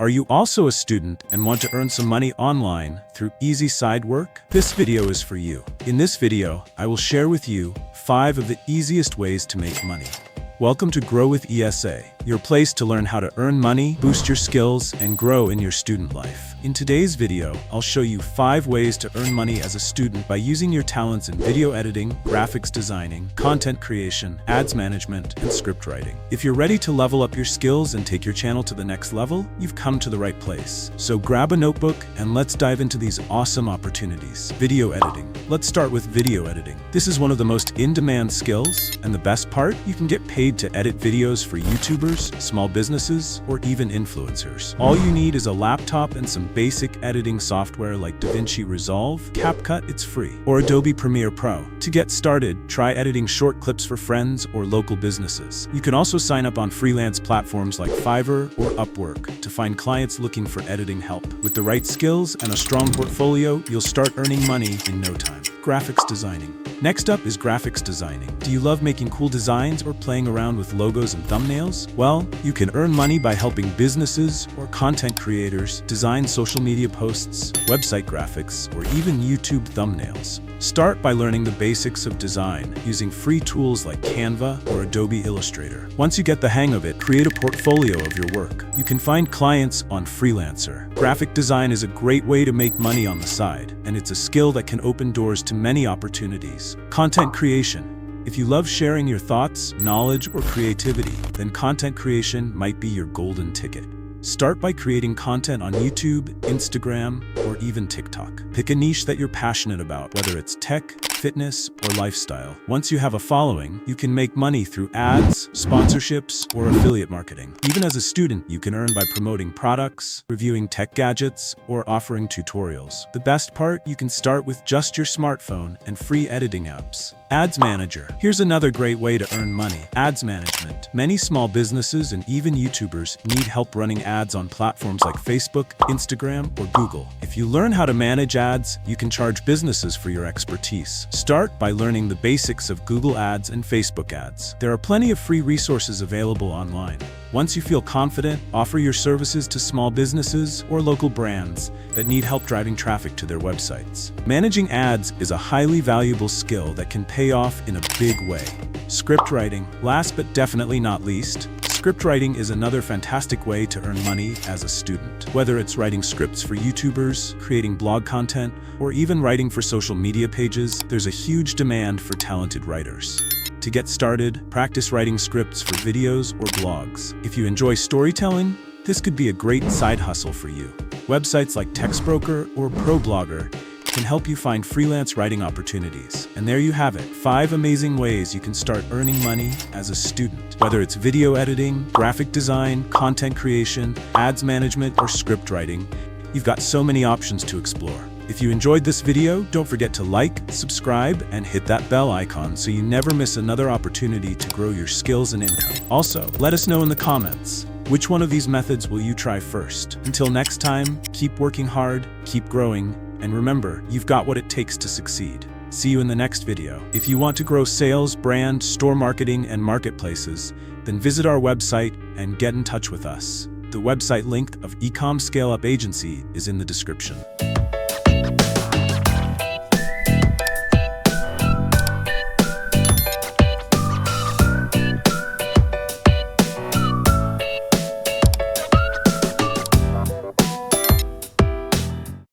Are you also a student and want to earn some money online through easy side work? This video is for you. In this video, I will share with you 5 of the easiest ways to make money. Welcome to Grow with ESA, your place to learn how to earn money, boost your skills, and grow in your student life. In today's video, I'll show you 5 ways to earn money as a student by using your talents in video editing, graphics designing, content creation, ads management, and script writing. If you're ready to level up your skills and take your channel to the next level, you've come to the right place. So grab a notebook and let's dive into these awesome opportunities. Video editing. Let's start with video editing. This is one of the most in-demand skills, and the best part, you can get paid to edit videos for YouTubers, small businesses, or even influencers. All you need is a laptop and some basic editing software like DaVinci Resolve, CapCut, it's free, or Adobe Premiere Pro. To get started, try editing short clips for friends or local businesses. You can also sign up on freelance platforms like Fiverr or Upwork to find clients looking for editing help. With the right skills and a strong portfolio, you'll start earning money in no time. Graphics designing. Next up is graphics designing. Do you love making cool designs or playing around with logos and thumbnails? Well, you can earn money by helping businesses or content creators design social media posts, website graphics, or even YouTube thumbnails. Start by learning the basics of design using free tools like Canva or Adobe Illustrator. Once you get the hang of it, create a portfolio of your work. You can find clients on Freelancer. Graphic design is a great way to make money on the side, and it's a skill that can open doors to many opportunities. Content creation. If you love sharing your thoughts, knowledge, or creativity, then content creation might be your golden ticket. Start by creating content on YouTube, Instagram, or even TikTok. Pick a niche that you're passionate about, whether it's tech, fitness, or lifestyle. Once you have a following, you can make money through ads, sponsorships, or affiliate marketing. Even as a student, you can earn by promoting products, reviewing tech gadgets, or offering tutorials. The best part, you can start with just your smartphone and free editing apps. Ads Manager. Here's another great way to earn money. Ads management. Many small businesses and even YouTubers need help running ads on platforms like Facebook, Instagram, or Google. If you learn how to manage ads, you can charge businesses for your expertise. Start by learning the basics of Google Ads and Facebook ads. There are plenty of free resources available online. Once you feel confident, offer your services to small businesses or local brands that need help driving traffic to their websites. Managing ads is a highly valuable skill that can pay off in a big way. Script writing. Last but definitely not least, script writing is another fantastic way to earn money as a student. Whether it's writing scripts for YouTubers, creating blog content, or even writing for social media pages, there's a huge demand for talented writers. To get started, practice writing scripts for videos or blogs. If you enjoy storytelling, this could be a great side hustle for you. Websites like TextBroker or ProBlogger can help you find freelance writing opportunities. And there you have it, 5 amazing ways you can start earning money as a student. Whether it's video editing, graphic design, content creation, ads management, or script writing, you've got so many options to explore. If you enjoyed this video, don't forget to like, subscribe, and hit that bell icon so you never miss another opportunity to grow your skills and income. Also, let us know in the comments, which one of these methods will you try first? Until next time, keep working hard, keep growing, and remember, you've got what it takes to succeed. See you in the next video. If you want to grow sales, brand, store marketing, and marketplaces, then visit our website and get in touch with us. The website link of Ecom Scale Up Agency is in the description.